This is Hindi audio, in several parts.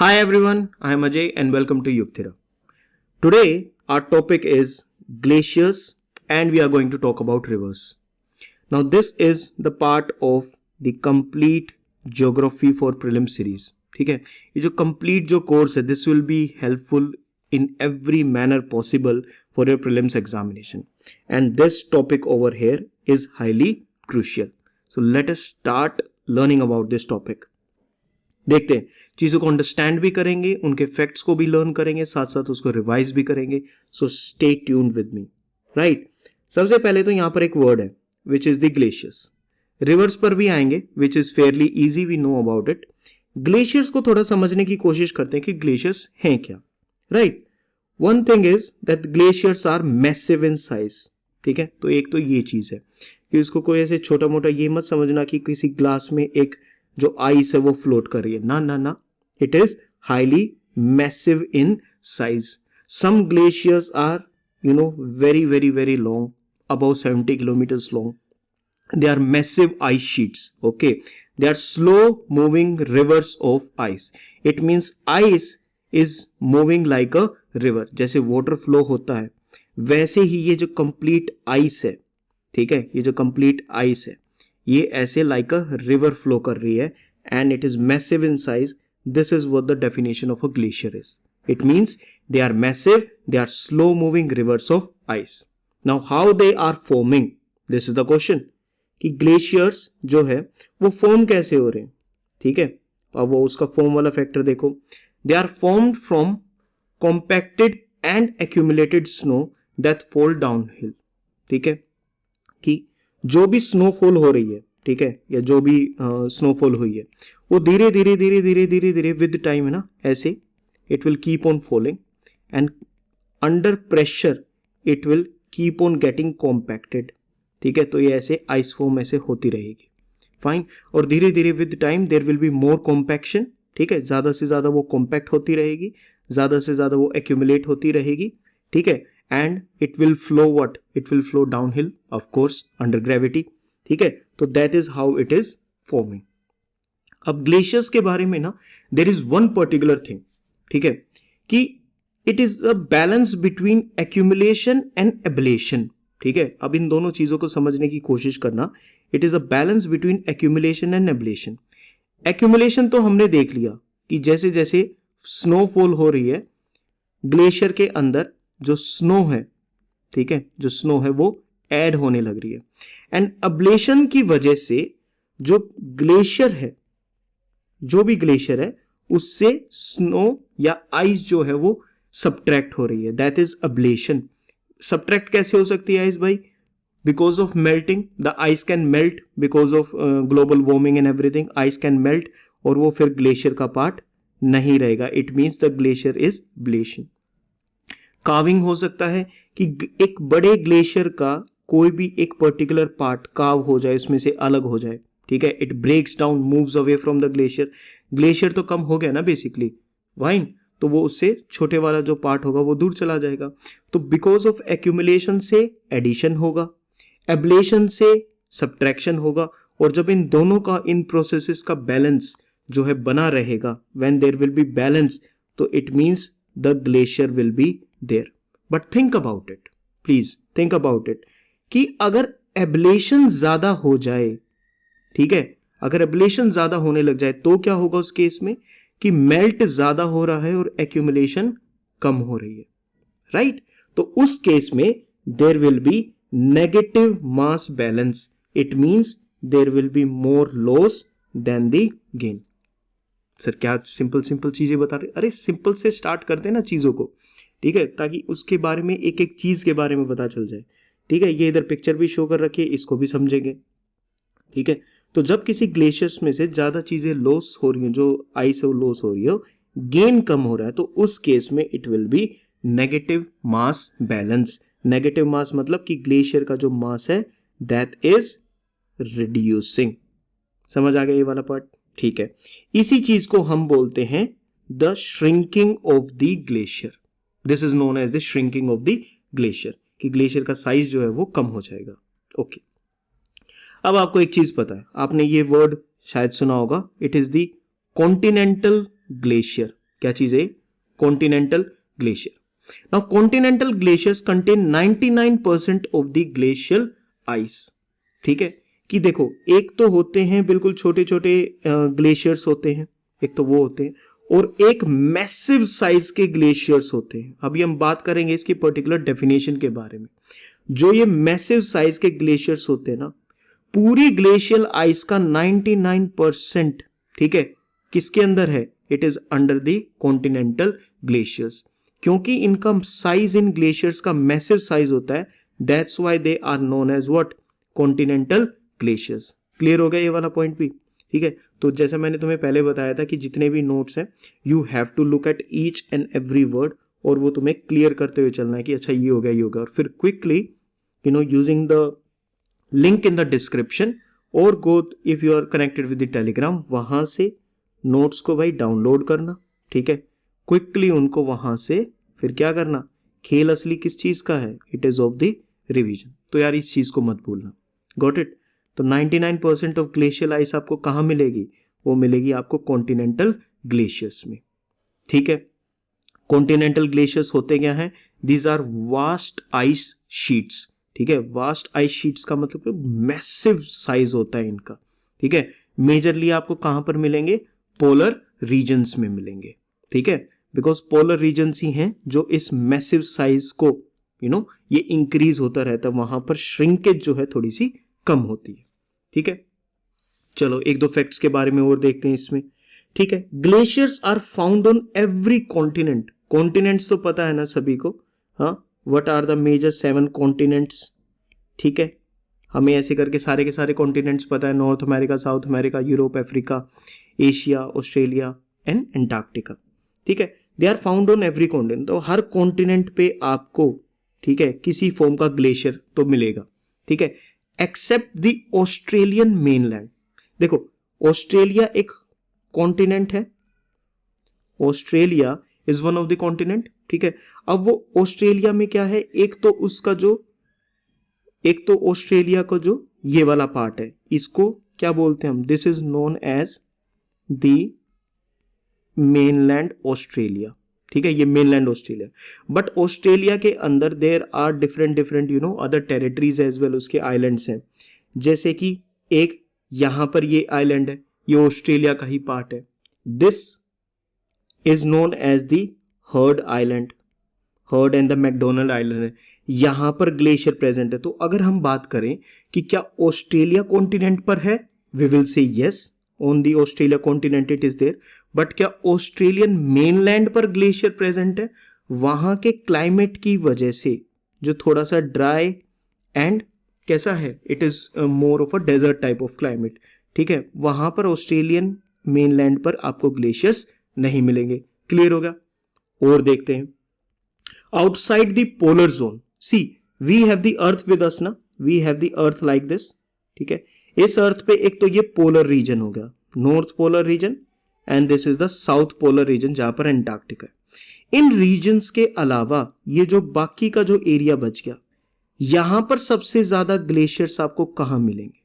Hi everyone, I am Ajay and welcome to Yukthira. Today our topic is glaciers and we are going to talk about rivers. Now this is the part of the complete geography for prelim series. ठीक है, ये जो complete जो course है, this will be helpful in every manner possible for your prelims examination. And this topic over here is highly crucial. So let us start learning about this topic. देखते हैं, चीज़ों को अंडरस्टैंड भी करेंगे, उनके फैक्ट्स को भी लर्न करेंगे, साथ साथ उसको रिवाइज भी करेंगे. So stay tuned with me. Right, सबसे पहले तो यहाँ पर एक वर्ड है which is the glaciers. Rivers पर भी आएंगे which is fairly easy, we know about it. Glaciers को थोड़ा समझने की कोशिश करते हैं कि ग्लेशियर्स हैं क्या. Right, one thing is that glaciers are massive in size. ठीक है, तो एक तो ये चीज है कि उसको कोई ऐसे छोटा मोटा ये मत समझना कि किसी ग्लास में एक जो आइस है वो फ्लोट कर रही है. ना ना ना, it is highly massive in size. Some glaciers are very very very long, about 70 kilometers long. They are massive ice sheets. Okay, they are slow moving rivers of ice. It means ice is moving like a river. जैसे water flow होता है वैसे ही ये जो complete ice है, ठीक है, ये जो complete ice है ये ऐसे like a river flow कर रही है and it is massive in size. This is what the definition of a glacier is. It means they are massive, they are slow moving rivers of ice. Now how they are forming? This is the question. कि ग्लेशियर्स जो है वो फॉर्म कैसे हो रहे हैं. ठीक है, अब वो उसका फॉर्म वाला फैक्टर देखो. They are formed from compacted and accumulated snow that fall down hill. ठीक है, कि जो भी स्नोफॉल हो रही है, ठीक है, या जो भी स्नोफॉल हुई है वो धीरे धीरे धीरे धीरे धीरे धीरे विद टाइम है ना, ऐसे it will keep on falling and under pressure it will keep on getting compacted. ठीक है, तो ये ऐसे आइस फॉर्म ऐसे होती रहेगी. फाइन, और धीरे धीरे with time there will be more compaction. ठीक है, ज़्यादा से ज़्यादा वो कॉम्पैक्ट होती रहेगी, ज़्यादा से ज़्यादा वो एक्यूमुलेट होती रहेगी. ठीक है, and it will flow what, it will flow down hill of course under gravity. ठीक है, तो that is how it is forming. अब ग्लेशियर्स के बारे में ना there is one particular thing. ठीक है, कि it is a balance between accumulation and ablation. ठीक है, अब इन दोनों चीजों को समझने की कोशिश करना. It is a balance between accumulation and ablation. Accumulation तो हमने देख लिया कि जैसे जैसे स्नोफॉल हो रही है ग्लेशियर के अंदर जो स्नो है, ठीक है, जो स्नो है वो ऐड होने लग रही है. एंड एब्लेशन की वजह से जो ग्लेशियर है, जो भी ग्लेशियर है उससे स्नो या आइस जो है वो सबट्रैक्ट हो रही है. That is ablation. सबट्रैक्ट कैसे हो सकती है आइस भाई? Because of melting. The ice can melt because of global warming and everything. Ice can melt और वो फिर ग्लेशियर का पार्ट नहीं रहेगा. It means the glacier is ablation. Calving हो सकता है कि एक बड़े ग्लेशियर का कोई भी एक पर्टिकुलर पार्ट काव हो जाए, उसमें से अलग हो जाए. ठीक है, it breaks down, moves away from the glacier. Glacier तो कम हो गया ना बेसिकली, वाइन, तो वो उससे छोटे वाला जो पार्ट होगा वो दूर चला जाएगा. तो बिकॉज ऑफ एक्यूमुलेशन से एडिशन होगा, एब्लेशन से सब्ट्रैक्शन होगा. और जब इन दोनों का, इन प्रोसेसेस का बैलेंस जो है बना रहेगा, when there will be balance, तो it means the glacier will be there. But think about it, please think about it, कि अगर एब्लेशन ज्यादा हो जाए, ठीक है, अगर एब्लेशन ज्यादा होने लग जाए तो क्या होगा उस केस में? कि मेल्ट ज्यादा हो रहा है और एक्यूमुलेशन कम हो रही है. राइट, तो उस केस में there will be negative mass balance. It means there will be more loss than the gain. Sir क्या सिंपल सिंपल चीजें बता रहे? अरे सिंपल से स्टार्ट करते हैं ना चीजों को, ठीक है, ताकि उसके बारे में एक एक चीज के बारे में पता चल जाए. ठीक है, ये इधर पिक्चर भी शो कर रखी है, इसको भी समझेंगे. ठीक है, तो जब किसी ग्लेशियर्स में से ज्यादा चीजें लॉस हो रही हैं, जो आइस है वो लॉस हो रही हो, गेन कम हो रहा है, तो उस केस में it will be negative mass balance. Negative mass मतलब कि ग्लेशियर का जो मास है दैट इज रिड्यूसिंग. समझ आ गया ये वाला पार्ट? ठीक है, इसी चीज को हम बोलते हैं the shrinking of the glacier. This is known as the shrinking of the glacier, कि ग्लेशियर का साइज जो है वो कम हो जाएगा. ओके, अब आपको एक चीज पता है, आपने ये वर्ड शायद सुना होगा, it is the continental glacier. क्या चीज है? Continental glacier. Now continental glaciers contain 99% of the glacial ice. ठीक है, कि देखो एक तो होते हैं बिल्कुल छोटे छोटे ग्लेशियर्स होते हैं, एक तो वो होते हैं, और एक मैसिव साइज के ग्लेशियर्स होते हैं. अभी हम बात करेंगे इसकी पर्टिकुलर डेफिनेशन के बारे में. जो ये मैसिव साइज के ग्लेशियर्स होते हैं ना, पूरी ग्लेशियल आइस का 99%, ठीक है, किसके अंदर है? It is under the continental glaciers. क्योंकि इनका साइज इन ग्लेशियर्स का मैसिव साइज होता है, that's why they are known as what? Continental glaciers. Clear हो गया ये वाला पॉइंट भी? ठीक है, तो जैसा मैंने तुम्हें पहले बताया था कि जितने भी नोट्स हैं you have to look at each and every word, और वो तुम्हें क्लियर करते हुए चलना है कि अच्छा ये हो गया, ये हो गया, और फिर quickly using the link in the description और go, if you are connected with the Telegram, वहां से नोट्स को भाई डाउनलोड करना. ठीक है, क्विकली उनको वहां से फिर क्या करना? खेल असली किस चीज का है? It is of the revision. तो यार इस चीज को मत भूलना. Got it? तो 99% ऑफ ग्लेशियल आइस आपको कहां मिलेगी? वो मिलेगी आपको कॉन्टिनेंटल ग्लेशियर्स में. ठीक है, कॉन्टिनेंटल ग्लेशियर्स होते क्या हैं? These are vast ice sheets. ठीक है, वास्ट आइस शीट्स का मतलब मैसिव साइज होता है इनका. ठीक है, मेजरली आपको कहां पर मिलेंगे? पोलर रीजन्स में मिलेंगे. ठीक है, बिकॉज पोलर रीजन्स ही हैं जो इस मैसिव साइज को ये इंक्रीज होता रहता है, वहां पर श्रिंकेज जो है थोड़ी सी कम होती है. ठीक है, चलो एक दो फैक्ट्स के बारे में और देखते हैं इसमें. ठीक है, glaciers are found on every continent. Continents तो पता है ना सभी को. हाँ, what are the major 7 continents? ठीक है, हमें ऐसे करके सारे के सारे कॉन्टिनेंट्स पता है. North America, South America, Europe, Africa, Asia, Australia and Antarctica. ठीक है, they are found on every continent. तो हर कॉन्टिनेंट पे आपको, ठीक है, किसी फॉर्म का ग्लेशियर तो मिलेगा. ठीक है, एक्सेप्ट द ऑस्ट्रेलियन मेनलैंड. देखो ऑस्ट्रेलिया एक कॉन्टिनेंट है, Australia is one of the continent. ठीक है, अब वो ऑस्ट्रेलिया में क्या है? एक तो ऑस्ट्रेलिया का जो ये वाला पार्ट है, इसको क्या बोलते हैं हम? This is known as the mainland Australia. ठीक है, ये मेनलैंड ऑस्ट्रेलिया. बट ऑस्ट्रेलिया के अंदर there are different other territories as well, उसके आइलैंड्स हैं. जैसे कि एक यहां पर ये आइलैंड है, ये ऑस्ट्रेलिया का ही पार्ट है. This is known as the Heard island. Heard and the McDonald island है, यहां पर ग्लेशियर प्रेजेंट है. तो अगर हम बात करें कि क्या ऑस्ट्रेलिया कॉन्टिनेंट पर है, we will say yes, on the Australia continent it is there. But क्या ऑस्ट्रेलियन मेनलैंड पर ग्लेशियर प्रेजेंट है? वहां के क्लाइमेट की वजह से, जो थोड़ा सा ड्राई एंड कैसा है, it is more of a desert type of climate. ठीक है, वहां पर ऑस्ट्रेलियन मेनलैंड पर आपको ग्लेशियर्स नहीं मिलेंगे. क्लियर होगा? और देखते हैं outside the polar zone. See we have the earth with us ना, we have the earth like this. ठीक है, इस अर्थ पे एक तो ये पोलर रीजन हो गया, north polar region, and this is the south polar region जहां पर एंटार्क्टिका है. इन रीजन्स के अलावा ये जो बाकी का जो एरिया बच गया, यहां पर सबसे ज्यादा ग्लेशियर्स आपको कहां मिलेंगे?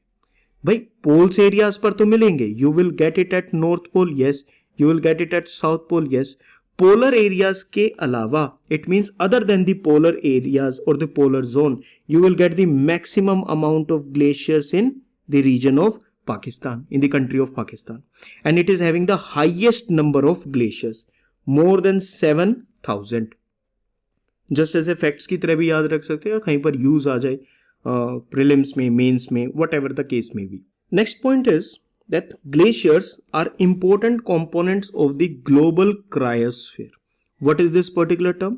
भाई पोल्स एरियाज पर तो मिलेंगे. You will get it at north pole, yes. You will get it at south pole, yes. Polar areas के अलावा, it means other than the polar areas और the polar zone, you will get the maximum amount of glaciers in the region of Pakistan, in the country of Pakistan, and it is having the highest number of glaciers, more than 7,000. Just ऐसे फैक्ट्स की तरह भी याद रख सकते हैं, कहीं पर यूज आ जाए प्रीलिम्स में, मेंस में, वट एवर द केस में भी. Next point is that glaciers are important components of the global cryosphere. What is this particular term?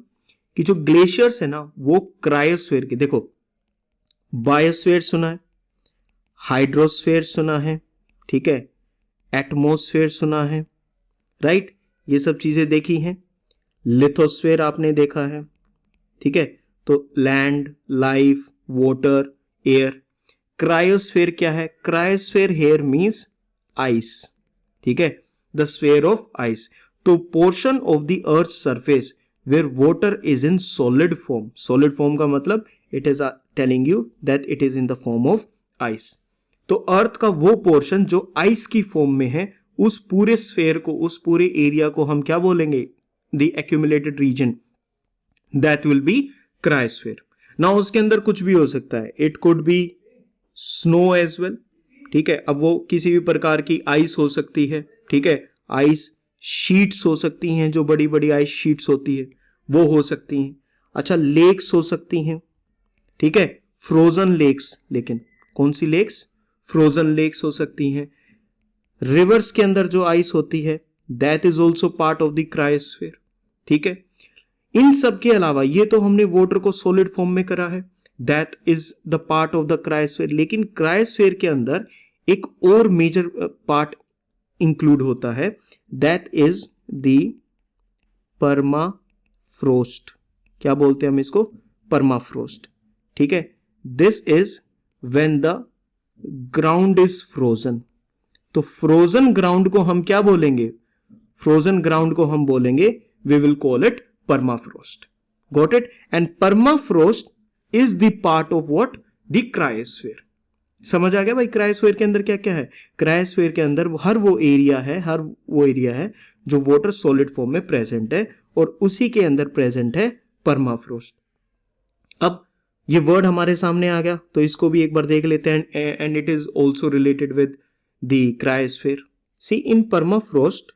कि जो ग्लेशियर्स है ना, वो क्रायोस्फीयर के, देखो बायोस्फीयर सुना है, हाइड्रोस्फीयर सुना है, ठीक है, एटमॉस्फेयर सुना है, राइट, ये सब चीजें देखी हैं. लिथोस्फीयर आपने देखा है, ठीक है, तो land, life, water, air. Cryosphere क्या है? Cryosphere here means ice. ठीक है, द स्फीयर ऑफ आइस. तो portion of the earth surface where water is in solid form. Solid form का मतलब it is telling you that it is in the form of ice. तो अर्थ का वो पोर्शन जो आइस की फॉर्म में है, उस पूरे स्फेयर को, उस पूरे एरिया को हम क्या बोलेंगे? The accumulated region, that will be cryosphere. Now उसके अंदर कुछ भी हो सकता है, it could be snow as well, ठीक है। अब वो किसी भी प्रकार की आइस हो सकती है, ठीक है, आइस शीट्स हो सकती हैं, जो बड़ी बड़ी आइस शीट्स होती है वो हो सकती हैं। अच्छा, लेक्स हो सकती हैं, ठीक है, फ्रोजन लेक्स, लेकिन कौन सी लेक्स? फ्रोजन लेक्स हो सकती हैं। रिवर्स के अंदर जो आइस होती है that is also part of the cryosphere, ठीक है। इन सब के अलावा ये तो हमने वाटर को सॉलिड फॉर्म में करा है, that is the part of the cryosphere. लेकिन क्रायोस्फीयर के अंदर एक और मेजर पार्ट इंक्लूड होता है, दैट इज द परमाफ्रोस्ट। क्या बोलते हैं हम इसको? परमाफ्रोस्ट, ठीक है। This is when the ground is frozen. तो फ्रोजन ग्राउंड को हम क्या बोलेंगे? फ्रोजन ग्राउंड को हम बोलेंगे, we will call it permafrost. Got it? And permafrost is the part of what? The cryosphere. समझ आ गया भाई क्रायोस्फीयर के अंदर क्या क्या है? क्रायोस्फीयर के अंदर हर वो एरिया है जो वाटर सॉलिड फॉर्म में प्रेजेंट है, और उसी के अंदर प्रेजेंट है परमाफ्रोस्ट। अब ये वर्ड हमारे सामने आ गया, तो इसको भी एक बार देख लेते हैं, and it is also related with the cryosphere. See, in permafrost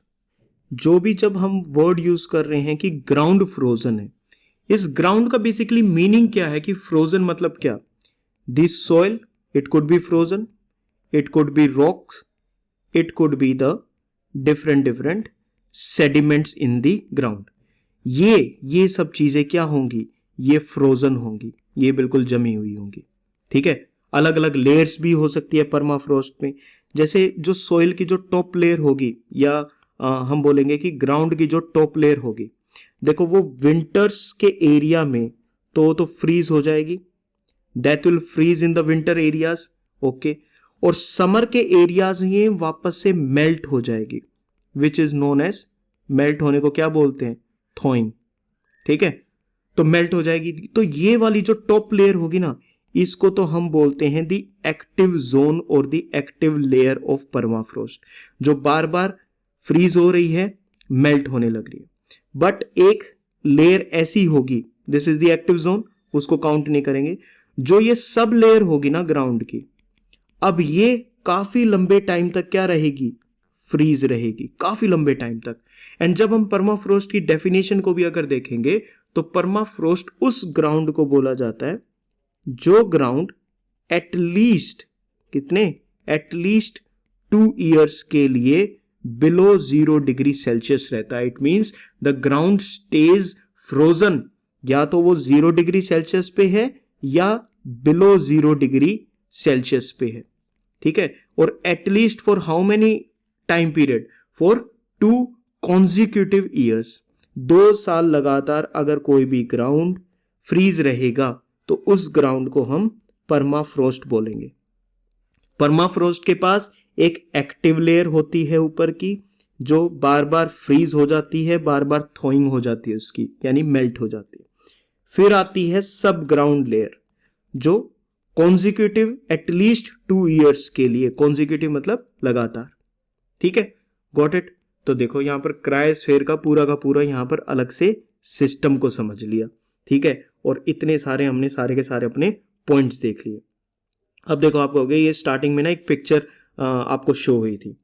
जो भी जब हम वर्ड यूज कर रहे हैं कि ग्राउंड फ्रोजन है, इस ग्राउंड का बेसिकली मीनिंग क्या है? कि फ्रोजन मतलब क्या? This soil, it could B frozen, it could B rocks, it could be the different sediments in the ground. ये सब चीजें क्या होंगी? ये फ्रोजन होंगी, ये बिल्कुल जमी हुई होंगी, ठीक है। अलग अलग लेयर्स भी हो सकती है परमाफ्रोस्ट में। जैसे जो सॉइल की जो टॉप लेयर होगी, या हम बोलेंगे कि ग्राउंड की जो टॉप लेयर होगी, देखो वो विंटर्स के एरिया में तो फ्रीज हो जाएगी, that will freeze in the winter areas, okay. और समर के एरियाज ये वापस से मेल्ट हो जाएगी, which is known as, melt होने को क्या बोलते हैं? थॉइंग, ठीक है। तो मेल्ट हो जाएगी, तो ये वाली जो टॉप लेयर होगी ना, इसको तो हम बोलते हैं द एक्टिव जोन और the active layer of permafrost, जो बार बार फ्रीज हो रही है, मेल्ट होने लग रही है। बट एक लेयर ऐसी होगी, this is the active zone, उसको काउंट नहीं करेंगे। जो ये सब लेयर होगी ना ग्राउंड की, अब ये काफी लंबे टाइम तक क्या रहेगी? फ्रीज रहेगी, काफी लंबे टाइम तक। एंड जब हम परमाफ्रोस्ट की डेफिनेशन को भी अगर देखेंगे, तो परमाफ्रोस्ट उस ग्राउंड को बोला जाता है जो ग्राउंड एटलीस्ट कितने? एटलीस्ट 2 ईयर्स के लिए बिलो 0 डिग्री सेल्सियस रहता है। It means the ground stage frozen, या तो वो 0 डिग्री सेल्सियस पे है या बिलो 0 डिग्री सेल्सियस पे है, ठीक है। और at least for how many time period? For 2 consecutive years. 2 साल लगातार अगर कोई भी ग्राउंड फ्रीज रहेगा, तो उस ग्राउंड को हम परमाफ्रोस्ट बोलेंगे। परमाफ्रोस्ट के पास एक एक्टिव लेयर होती है ऊपर की, जो बार बार फ्रीज हो जाती है, बार बार थॉइंग हो जाती है उसकी, यानी मेल्ट हो जाती है। फिर आती है सब ग्राउंड लेयर, जो कॉन्जिक्यूटिव एटलीस्ट 2 ईयर्स के लिए, कॉन्जिक्यूटिव मतलब लगातार, ठीक है। Got it? तो देखो यहां पर क्रायोस्फीयर का पूरा यहां पर अलग से सिस्टम को समझ लिया, ठीक है। और इतने सारे हमने सारे के सारे अपने पॉइंट्स देख लिए। अब देखो आप कहोगे ये स्टार्टिंग में ना एक पिक्चर आपको शो हुई थी,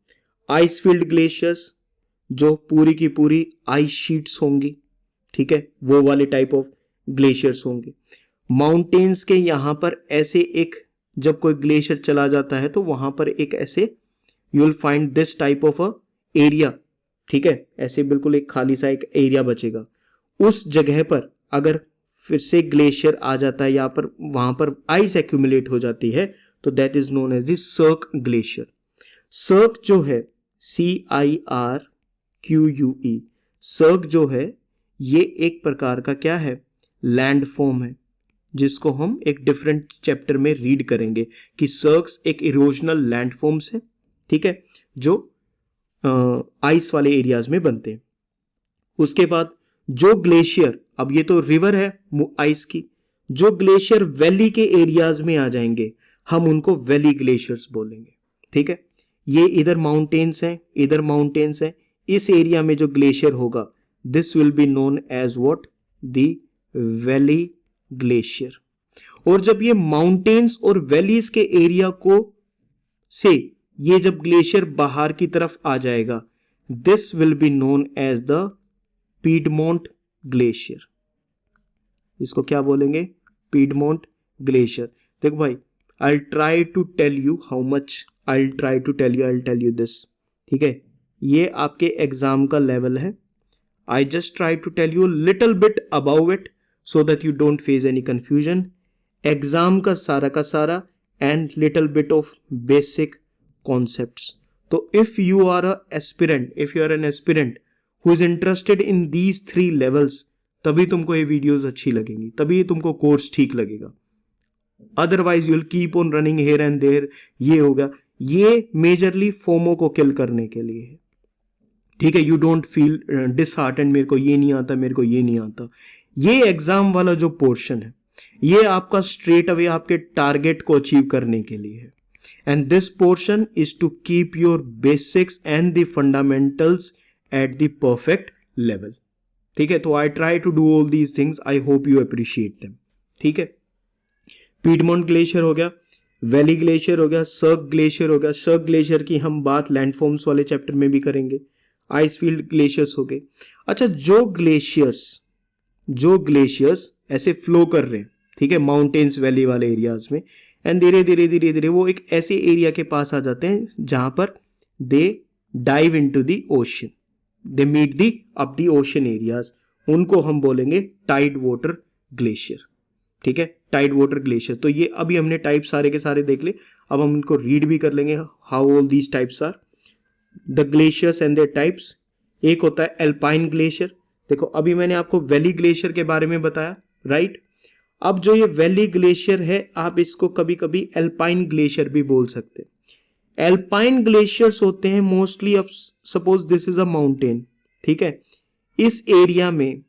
आइस फील्ड ग्लेशियर्स, जो पूरी की पूरी आइस शीट्स होंगी, ठीक है, वो वाले टाइप ऑफ ग्लेशियर्स होंगे। माउंटेन्स के यहां पर ऐसे एक, जब कोई ग्लेशियर चला जाता है तो वहां पर एक ऐसे you will find this type of a area, ठीक है, ऐसे बिल्कुल एक खाली सा एक एरिया बचेगा। उस जगह पर अगर फिर से ग्लेशियर आ जाता है, यहाँ पर वहां पर आइस एक्यूमुलेट हो जाती है, तो that is known as the cirque glacier. Cirque जो है CIRQUE, सर्क जो है ये एक प्रकार का क्या है? लैंड फॉर्म है, जिसको हम एक डिफरेंट चैप्टर में रीड करेंगे कि सर्क्स एक इरोजनल लैंड फॉर्म्स है, ठीक है, जो आइस वाले एरियाज में बनते हैं। उसके बाद जो ग्लेशियर, अब ये तो रिवर है आइस की, जो ग्लेशियर वैली के एरियाज में आ जाएंगे, हम उनको वैली ग्लेशियर्स बोलेंगे, ठीक है। ये इधर माउंटेन्स हैं, इधर माउंटेन्स हैं, इस एरिया में जो ग्लेशियर होगा this will be known as what, the valley glacier. और जब ये माउंटेन्स और वैलीज के एरिया को से ये जब ग्लेशियर बाहर की तरफ आ जाएगा, this will be known as the piedmont glacier. इसको क्या बोलेंगे, पीडमोंट ग्लेशियर। देखो भाई, I try to tell you how much, I tell you this, ठीक है, ये आपके एग्जाम का लेवल है। I just try to tell you little bit about it so that you don't face any confusion. Exam का सारा and little bit of basic concepts. तो if you are an aspirant who is interested in these 3 levels, तभी तुमको ये वीडियोस अच्छी लगेंगी, तभी तुमको कोर्स ठीक लगेगा। Otherwise you will keep on running here and there. ये होगा, ये मेजरली फोमो को किल करने के लिए है, ठीक है। यू डोंट फील डिसहार्टेंड, मेरे को ये नहीं आता, मेरे को ये नहीं आता। ये एग्जाम वाला जो पोर्शन है, ये आपका स्ट्रेट अवे आपके टारगेट को अचीव करने के लिए है। And this portion is to keep your basics and the fundamentals at the perfect level, ठीक है। तो I try to do all these things, I hope you appreciate them, ठीक है। पीडमोंट ग्लेशियर हो गया, वैली ग्लेशियर हो गया, सर्क ग्लेशियर हो गया। सर्क ग्लेशियर की हम बात लैंडफॉर्म्स वाले चैप्टर में भी करेंगे। आइसफील्ड ग्लेशियर्स हो गए। अच्छा, जो ग्लेशियर्स ऐसे फ्लो कर रहे हैं, ठीक है, माउंटेन्स वैली वाले एरियाज में, एंड धीरे धीरे वो एक ऐसे एरिया के पास आ जाते हैं जहां पर they dive into the ocean, they meet the up the ocean areas, उनको हम बोलेंगे टाइड वाटर ग्लेशियर, ठीक है, टाइड वाटर ग्लेशियर। तो ये अभी हमने टाइप सारे के सारे देख ले, अब हम इनको रीड भी कर लेंगे, how all these types are the glaciers and their types. एक होता है एल्पाइन ग्लेशियर। देखो, अभी मैंने आपको वैली ग्लेशियर के बारे में बताया, राइट। अब जो ये वैली ग्लेशियर है, आप इसको कभी कभी एल्पाइन ग्लेशियर भी बोल सकते हैं। एल्पाइन ग्लेशियर्स होते हैं mostly, of suppose this is a mountain, ठीक है, इस एरिया में,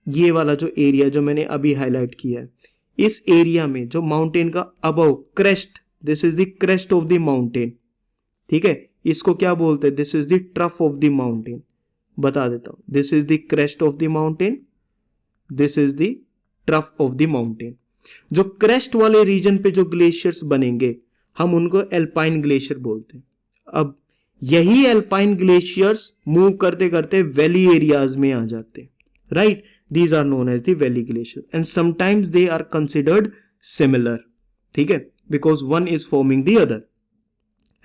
ये वाला जो एरिया जो मैंने अभी हाईलाइट किया है, इस एरिया में जो माउंटेन का above crest, this is the crest of the mountain, ठीक है, इसको क्या बोलते हैं, this is the trough of the mountain. बता देता हूं, this is the crest of the mountain, this is the trough of the mountain. जो क्रेस्ट वाले रीजन पे जो ग्लेशियर्स बनेंगे, हम उनको एल्पाइन ग्लेशियर बोलते हैं। अब यही एल्पाइन ग्लेशियर्स मूव करते करते वैली एरियाज में आ जाते हैं, right. These are known as the valley glacier and sometimes they are considered similar, ठीक है, because one is forming the other.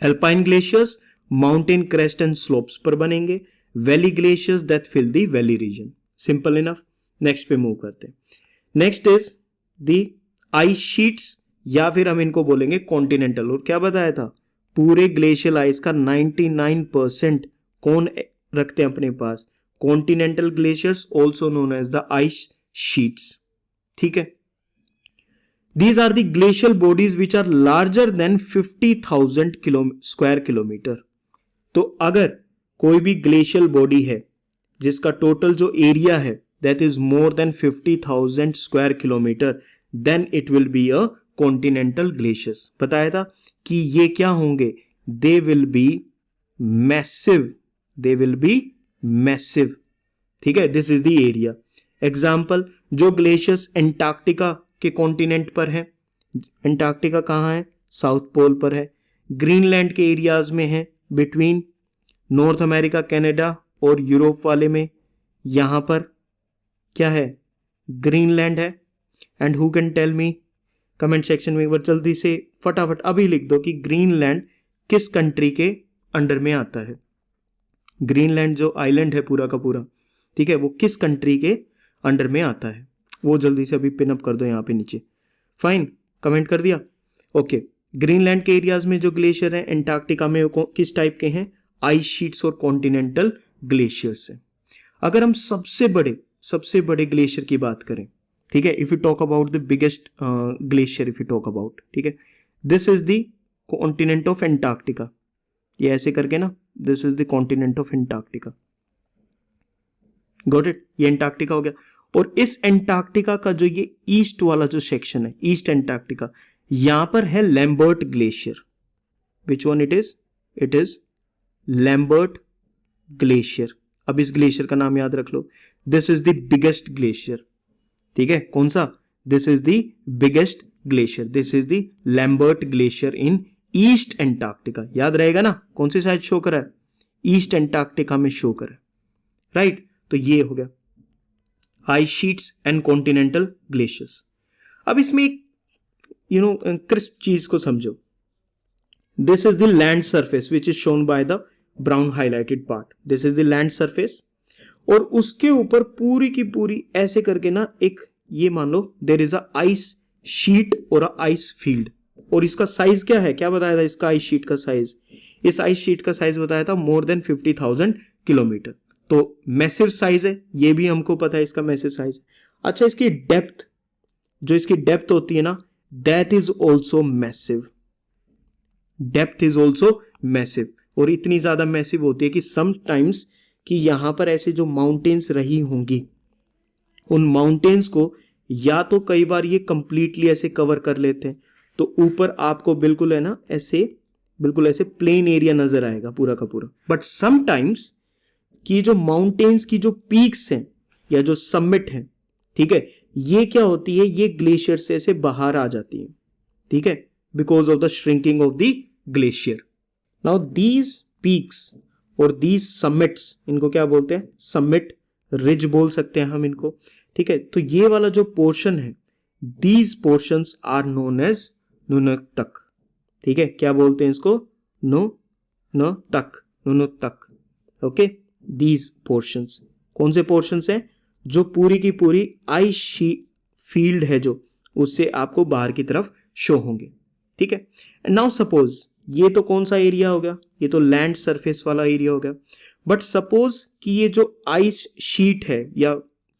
Alpine glaciers mountain crest and slopes पर बनेंगे, valley glaciers that fill the valley region. Simple enough. Next पे move करते हैं। Next is the ice sheets, या फिर हम इनको बोलेंगे continental। और क्या बताया था, पूरे ग्लेशियल आइस का 99% कौन रखते हैं अपने पास, continental glaciers, also known as the ice sheets, ठीक है। These are the glacial bodies which are larger than 50,000 square kilometre. तो अगर कोई भी ग्लेशियल बॉडी है जिसका टोटल जो एरिया है that is more than 50,000 square kilometre, then it will be a continental glaciers. बताया था कि ये क्या होंगे, they will be massive, they will be massive, ठीक है। This is the area. Example, जो ग्लेशियर्स एंटार्क्टिका के कॉन्टिनेंट पर है, एंटार्क्टिका कहाँ है, साउथ पोल पर है। ग्रीनलैंड के एरियाज में है, बिटवीन नॉर्थ अमेरिका, कनाडा और यूरोप वाले में, यहां पर क्या है, ग्रीनलैंड है। And who can tell me, comment section में एक बार जल्दी से फटाफट अभी लिख दो कि ग्रीनलैंड किस कंट्री के अंडर में आता है। ग्रीनलैंड जो आइलैंड है पूरा का पूरा, ठीक है, वो किस कंट्री के अंडर में आता है, वो जल्दी से अभी पिन अप कर दो यहाँ पे नीचे। फाइन, कमेंट कर दिया, ओके। ग्रीनलैंड के एरियाज में जो ग्लेशियर है, एंटार्क्टिका में वो किस टाइप के हैं, आइस शीट्स और कॉन्टिनेंटल ग्लेशियर्स है। अगर हम सबसे बड़े ग्लेशियर की बात करें, ठीक है, if you talk about the biggest glacier, if you talk about, ठीक है, this is the continent of Antarctica, ये ऐसे करके ना, this is the continent of Antarctica, got it, ये एंटार्क्टिका हो गया। और इस एंटार्क्टिका का जो ये ईस्ट वाला जो सेक्शन है, ईस्ट एंटार्क्टिका, यहां पर है Lambert glacier. Which one it is Lambert glacier. अब इस ग्लेशियर का नाम याद रख लो, this is the biggest glacier, ठीक है, कौन सा, this is the biggest glacier, this is the Lambert glacier in East Antarctica. याद रहेगा ना, कौन सी साइड शो करा है, ईस्ट एंटार्क्टिका में शो करा है, राइट। तो ये हो गया ice sheets and continental glaciers. अब इसमें एक क्रिस्प चीज को समझो, this is the land surface which is shown by the brown highlighted part, this is the land surface, और उसके ऊपर पूरी की पूरी ऐसे करके ना एक, ये मान लो there is a ice sheet और अ आइस फील्ड, और इसका साइज क्या है, क्या बताया था इसका आइस शीट का साइज, इस आइस शीट का साइज बताया था मोर देन 50,000 किलोमीटर। तो मैसिव साइज है, ये भी हमको पता है इसका मैसिव साइज। अच्छा, इसकी डेप्थ, जो इसकी डेप्थ होती है ना, that is also massive, depth is also massive, और इतनी ज्यादा मैसिव होती है कि समटाइम्स कि यहां पर ऐसे जो माउंटेन्स रही होंगी, उन माउंटेन्स को या तो कई बार ये कंप्लीटली ऐसे कवर कर लेते हैं, तो ऊपर आपको बिल्कुल है ना ऐसे, बिल्कुल ऐसे प्लेन एरिया नजर आएगा पूरा का पूरा। बट समटाइम्स कि जो माउंटेन्स की जो पीक्स हैं या जो समिट हैं, ठीक है, ये क्या होती है, ये ग्लेशियर से ऐसे बाहर आ जाती है, ठीक है, because of the shrinking of the glacier. Now these peaks और दीज समिट्स, इनको क्या बोलते हैं, समिट रिज बोल सकते हैं हम इनको, ठीक है। तो ये वाला जो पोर्शन है, these portions are known as nunatak, ठीक है, क्या बोलते हैं इसको, nunatak, nunatak, okay. These portions, कौन से पोर्शंस हैं, जो पूरी की पूरी आइस फील्ड है जो, उससे आपको बाहर की तरफ शो होंगे, ठीक है। एंड नाउ सपोज, ये तो कौन सा एरिया हो गया, ये तो लैंड सरफेस वाला एरिया हो गया। बट सपोज कि ये जो आइस शीट है या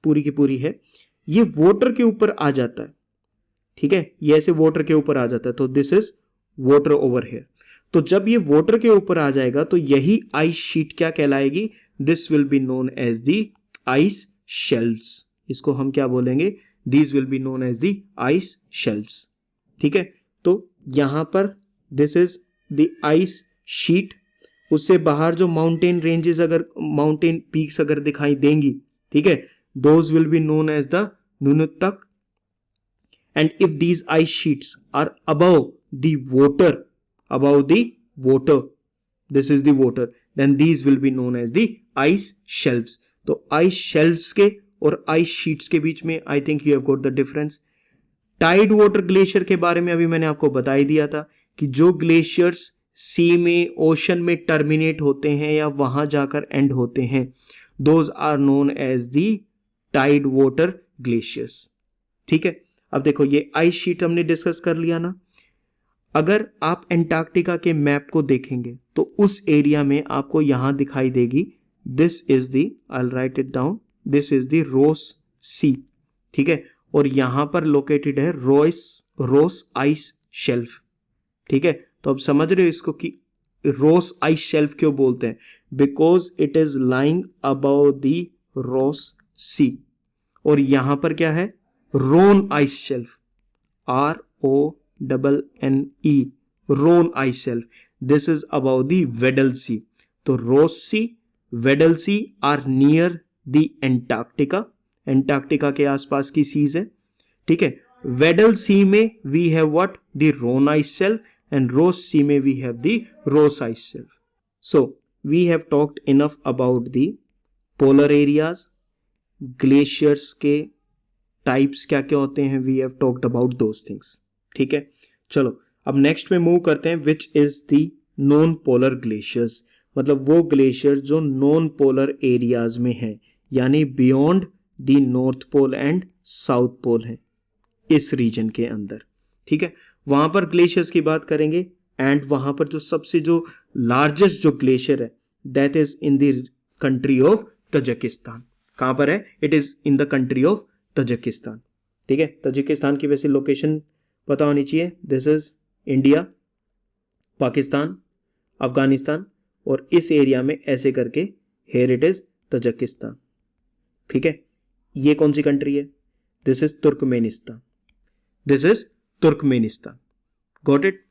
पूरी की पूरी है, ये वाटर के ऊपर आ जाता है, ठीक है, ये ऐसे वाटर के ऊपर आ जाता है, तो this is water over here. तो जब ये वाटर के ऊपर आ जाएगा तो यही आइस शीट क्या कहलाएगी, this will be known as the ice shelves. इसको हम क्या बोलेंगे, these will be known as the ice shelves, ठीक है। तो यहां पर this is the ice sheet, उससे बाहर जो माउंटेन रेंजेस, अगर माउंटेन पीक्स अगर दिखाई देंगी, ठीक है, those will be known as the nunatak. And if these ice sheets are above the water, this is the water, then these will be known as the ice shelves. तो ice shelves के और ice sheets के बीच में I think you have got the difference. Tide water glacier के बारे में अभी मैंने आपको बता ही दिया था कि जो ग्लेशियर्स सी में, ओशन में टर्मिनेट होते हैं या वहां जाकर एंड होते हैं, those are known as the tide water glaciers, ठीक है। अब देखो, ये आइस शीट हमने डिस्कस कर लिया ना। अगर आप एंटार्क्टिका के मैप को देखेंगे तो उस एरिया में आपको यहां दिखाई देगी, this is the, I will write it down, this is the Ross Sea, ठीक है, और यहां पर लोकेटेड है रोस आइस शेल्फ, ठीक है। तो अब समझ रहे हो इसको कि रोस आइस शेल्फ क्यों बोलते हैं, because it is lying above the Ross Sea. और यहां पर क्या है, Ronne ice shelf, RONNE, Ronne ice shelf, this is about the Weddell Sea. तो Ross Sea, Weddell Sea are near the Antarctica, Antarctica के आसपास की सीज है, ठीक है। वेडल सी में we have what, the Ronne ice shelf, and Ross Sea में we have the Ross ice shelf. So we have talked enough about the polar areas, glaciers के टाइप्स क्या क्या होते हैं, we have talked about those things, ठीक है। चलो अब नेक्स्ट में मूव करते हैं, which is the non polar glaciers, मतलब वो ग्लेशियर जो नॉन पोलर एरियाज में है, यानी beyond the North Pole and South Pole है, इस रीजन के अंदर, ठीक है। वहां पर ग्लेशियर्स की बात करेंगे, एंड वहां पर जो सबसे जो लार्जेस्ट जो ग्लेशियर है, that is in the country of Tajikistan. कहां पर है, it is in the country of Tajikistan, ठीक है। तजिकिस्तान की वैसे लोकेशन पता होनी चाहिए, this is India, Pakistan, Afghanistan, और इस एरिया में ऐसे करके हेयर इट इज तजिकिस्तान, ठीक है। ये कौन सी कंट्री है, this is Turkmenistan, this is Turkmenistan, got it.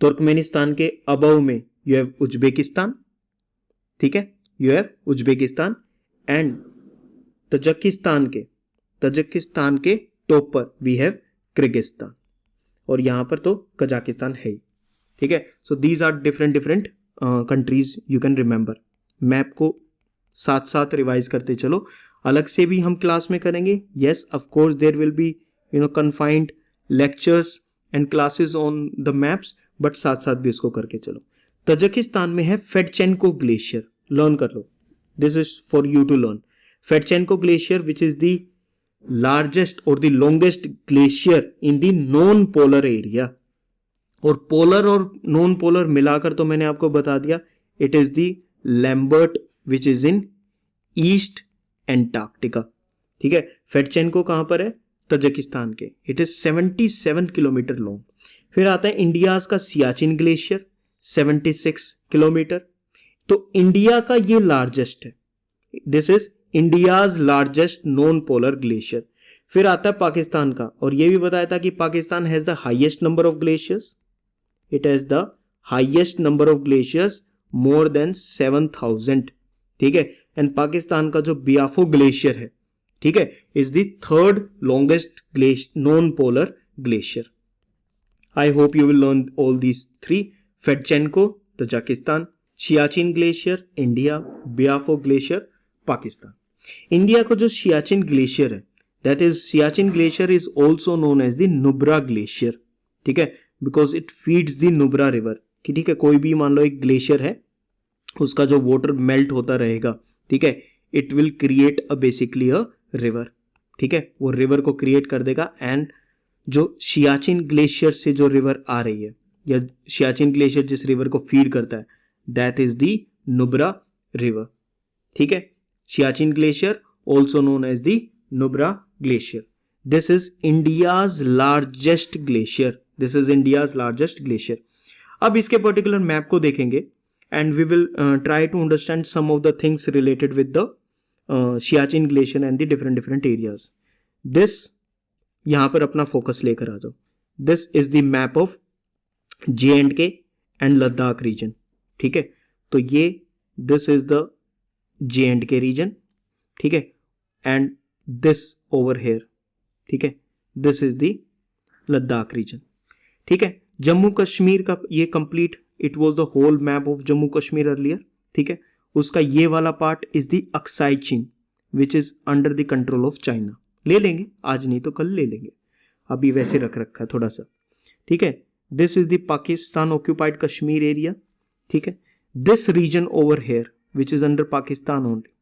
Turkmenistan के अबव में यू हैव उज्बेकिस्तान, ठीक है, you have Uzbekistan, and Tajikistan के टॉप पर वी हैव किर्गिस्तान, और यहां पर तो कजाकिस्तान है ही, ठीक है। So these are different countries you can remember. Map को साथ साथ रिवाइज करते चलो, अलग से भी हम क्लास में करेंगे। Yes of course there will be confined lectures and classes on the maps, but साथ साथ भी इसको करके चलो। तजाकिस्तान में है फेडचेंको ग्लेशियर, लर्न कर लो, this is for you to learn. Fedchenko glacier which is the largest और the longest glacier in the non polar area, और पोलर और नॉन पोलर मिलाकर तो मैंने आपको बता दिया, it is the Lambert which is in East Antarctica, ठीक है। फेडचेंको कहां पर है? तजाकिस्तान के। It is 77 kilometre long. फिर आता है इंडियाज का सियाचिन ग्लेशियर 76 किलोमीटर। तो इंडिया का ये लार्जेस्ट है, this is India's largest non polar glacier. फिर आता है पाकिस्तान का, और ये भी बताया था कि Pakistan has the highest number of glaciers, it has the highest number of glaciers more than 7000, ठीक है। एंड पाकिस्तान का जो बियाफो ग्लेशियर है, ठीक है, is the third longest non polar glacier. I hope you will learn all these three, Fedchenko Tajikistan, Siachen glacier India, Biafo glacier Pakistan. India का जो सियाचिन ग्लेशियर है, that is Siachen glacier is also known as the Nubra glacier, ठीक है, because it feeds the Nubra river, ठीक है। कोई भी मान लो एक ग्लेशियर है, उसका जो वाटर मेल्ट होता रहेगा, ठीक है, it will create a basically a river, ठीक है, वो रिवर को क्रिएट कर देगा। एंड जो सियाचिन ग्लेशियर से जो रिवर आ रही है, या सियाचिन ग्लेशियर जिस रिवर को फीड करता है, that is the Nubra river, ठीक है। Siachen glacier also known as the Nubra glacier. This is India's largest glacier, this is India's largest glacier. अब इसके पर्टिकुलर मैप को देखेंगे and we will try to understand some of the things related with the Siachen Glacier and the different areas. This यहाँ पर अपना फोकस लेकर आ जाओ। This is the map of J&K and Ladakh region, ठीक है। तो ये this is the J&K region, ठीक है, and this over here, ठीक है, this is the Ladakh region, ठीक है। जम्मू कश्मीर का ये complete, it was the whole map of Jammu Kashmir earlier, ठीक है। उसका ये वाला पार्ट इज द अक्साई चीन विच is under the control of China. ले लेंगे आज, नहीं तो कल ले लेंगे, अभी वैसे रख रखा है थोड़ा सा, ठीक है। This is the Pakistan occupied Kashmir area, ठीक है। This region over here which is under Pakistan only,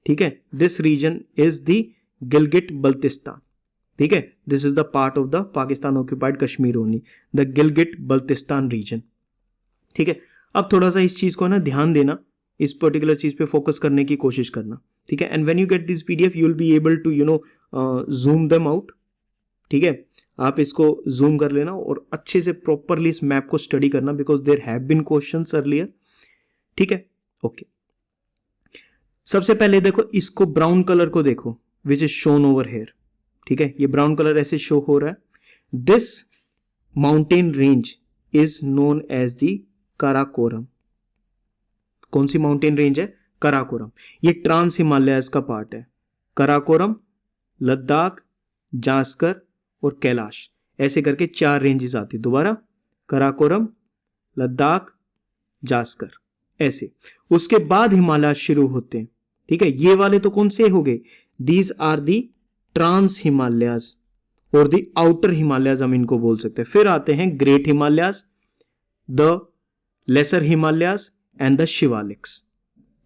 ठीक है, this region is the Gilgit Baltistan, ठीक है। This is the part of the Pakistan occupied Kashmir only, the Gilgit Baltistan region, ठीक है। अब थोड़ा सा इस चीज को ना ध्यान देना, इस पर्टिकुलर चीज पे फोकस करने की कोशिश करना, ठीक है। And when you get this PDF you will be able to zoom them out, ठीक है। आप इसको जूम कर लेना और अच्छे से प्रॉपरली इस मैप को स्टडी करना, because there have been questions earlier, ठीक है। ओके, सबसे पहले देखो इसको, ब्राउन कलर को देखो which is shown over here, ठीक है। ये ब्राउन कलर ऐसे शो हो रहा है। This mountain range is known as the Karakoram. कौन सी माउंटेन रेंज है? काराकोरम। ये ट्रांस हिमालयाज का पार्ट है। काराकोरम, लद्दाख, जास्कर और कैलाश, ऐसे करके 4 रेंजेस आती। दोबारा, काराकोरम, लद्दाख, जास्कर, ऐसे। उसके बाद हिमालय शुरू होते हैं, ठीक है। ये वाले तो कौन से हो गए? These are the trans Himalayas और दी आउटर हिमालयाज, हम इनको बोल सकते हैं। फिर आते हैं great Himalayas, the lesser Himalayas and the Shivaliks,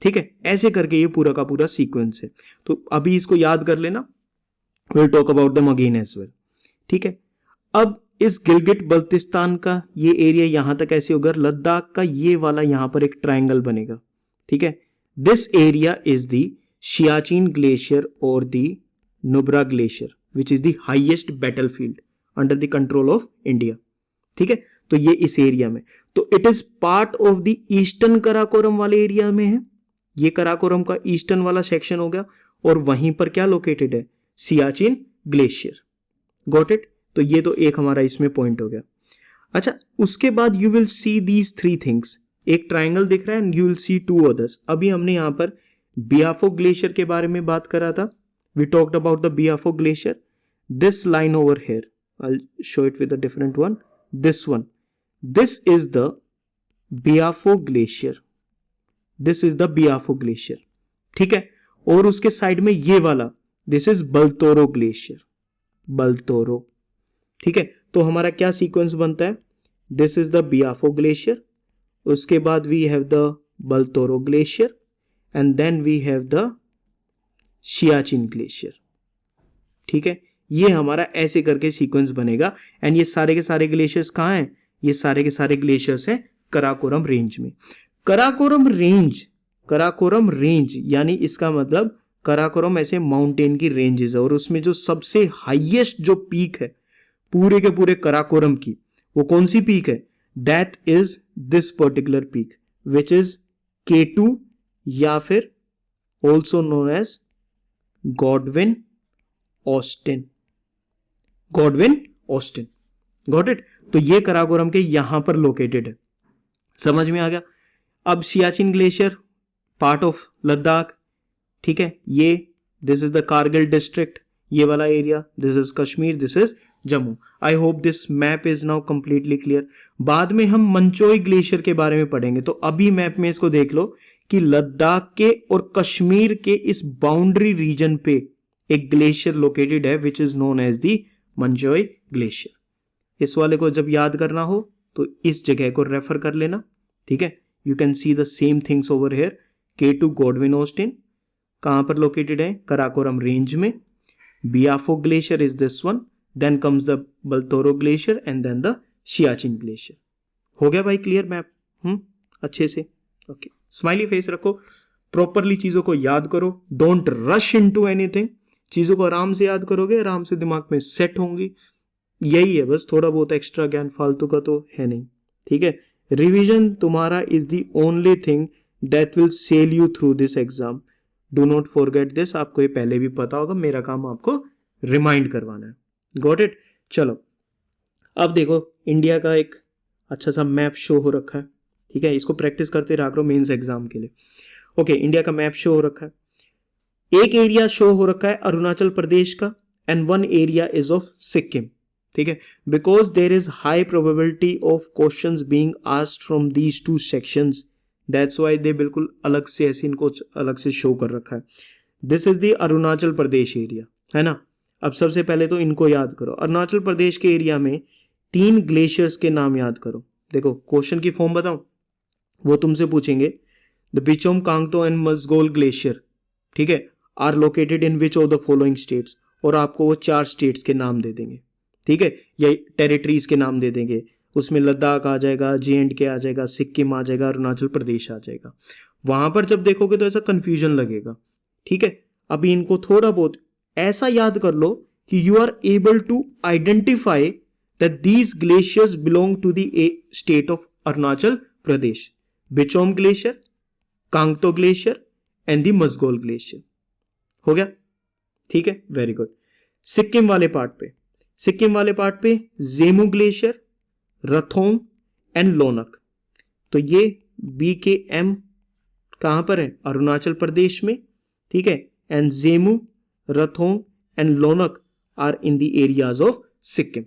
ठीक है। ऐसे करके ये पूरा का पूरा सीक्वेंस है। तो अभी इसको याद कर लेना, will talk about them again as well, ठीक है। अब इस गिलगिट बल्तिस्तान का ये एरिया यहां तक ऐसे होगा, लद्दाख का ये वाला यहां पर एक ट्रायंगल बनेगा, ठीक है। This area is the Siachen glacier और the Nubra glacier which is the highest battlefield under the control of India, ठीक है। तो ये इस एरिया में, तो it is part of the eastern Karakoram वाले एरिया में है। ये कराकोरम का ईस्टर्न वाला सेक्शन हो गया, और वहीं पर क्या लोकेटेड है? सियाचिन ग्लेशियर। Got it? तो ये तो एक हमारा इसमें पॉइंट हो गया। अच्छा, उसके बाद you will see these 3 things. एक ट्राइंगल दिख रहा है and you will see 2 others. अभी हमने यहां पर बियाफो ग्लेशियर के बारे में बात करा था, we talked about the Biafo Glacier. This line over here, I'll show it with a different one. This one, this is the Biafo Glacier. This is the Biafo Glacier. ठीक है, और उसके साइड में ये वाला, this is Baltoro glacier. Baltoro. ठीक है, तो हमारा क्या सीक्वेंस बनता है? This is the Biafo glacier, उसके बाद we have the Baltoro glacier and then we have the Siachen glacier. ठीक है, ये हमारा ऐसे करके सीक्वेंस बनेगा. एंड ये सारे के सारे ग्लेशियर्स कहाँ हैं? ये सारे के सारे ग्लेशियर्स हैं कराकोरम रेंज में. कराकोरम रेंज यानी इसका मतलब कराकोरम ऐसे माउंटेन की रेंजेस है, और उसमें जो सबसे हाईएस्ट जो पीक है पूरे के पूरे कराकोरम की, वो कौन सी पीक है? That is this particular peak which is K2 या फिर also known as Godwin Austen. Godwin Austen. Got it? तो ये कराकोरम के यहां पर लोकेटेड है. समझ में आ गया? अब Siachen glacier part of Ladakh. ठीक है, ये this is the Kargil district, ये वाला area, this is Kashmir, this is Jammu. I hope this map is now completely clear. बाद में हम मंचोई ग्लेशियर के बारे में पढ़ेंगे, तो अभी मैप में इसको देख लो कि लद्दाख के और कश्मीर के इस बाउंड्री रीजन पे एक ग्लेशियर लोकेटेड है which is known as the Machoi glacier. इस वाले को जब याद करना हो तो इस जगह को रेफर कर लेना. ठीक है, you can see the same things over here. K2 Godwin Austen कहां पर लोकेटेड है? कराकोरम रेंज में. Biafo glacier is this one, then comes the Baltoro glacier and then the Siachen glacier. हो गया भाई क्लियर मैप? अच्छे से. ओके, स्माइली फेस रखो, प्रॉपरली चीजों को याद करो, डोंट रश इनटू एनीथिंग. चीजों को आराम से याद करोगे, आराम से दिमाग में सेट होंगी. यही है बस, थोड़ा बहुत एक्स्ट्रा ज्ञान फालतू का तो है नहीं. ठीक है, रिवीजन तुम्हारा is the only thing that will sail you through this exam. Do not forget this. आपको ये पहले भी पता होगा, मेरा काम आपको रिमाइंड करवाना है. Got it? चलो अब देखो, इंडिया का एक अच्छा सा मैप शो हो रखा है. ठीक है, इसको प्रैक्टिस करते रहा करो मेंस एग्जाम के लिए. ओके, इंडिया का मैप शो हो रखा है. एक एरिया शो हो रखा है अरुणाचल प्रदेश का and one area is of Sikkim. ठीक है, because there is high probability of questions being asked from these two sections. That's why they बिल्कुल अलग से ऐसे इनको अलग से शो कर रखा है. This is the Arunachal Pradesh area, है ना. अब सबसे पहले तो इनको याद करो. अरुणाचल प्रदेश के एरिया में 3 ग्लेशियर्स के नाम याद करो. देखो क्वेश्चन की फॉर्म बताऊं, वो तुमसे पूछेंगे the Pichom Kangto and Majgol glacier, ठीक है, are located in which of the following states, और आपको वो 4 स्टेट्स के नाम दे देंगे. ठीक है, या टेरिटरीज के नाम दे देंगे. उसमें लद्दाख आ जाएगा, J&K आ जाएगा, सिक्किम आ जाएगा, अरुणाचल प्रदेश आ जाएगा. वहां पर जब देखोगे तो ऐसा कंफ्यूजन लगेगा. ठीक है, अभी इनको थोड़ा बहुत ऐसा याद कर लो कि you are able to identify that these glaciers belong to the state of Arunachal Pradesh. Bichom glacier, Kangto glacier and the Mazgol glacier. हो गया? ठीक है, वेरी गुड. सिक्किम वाले पार्ट पे जेमू ग्लेशियर, रथोंग एंड लोनक. तो ये BKM कहां पर है? अरुणाचल प्रदेश में. ठीक है, and Zemu, Rathong and Lonak are in the areas of Sikkim.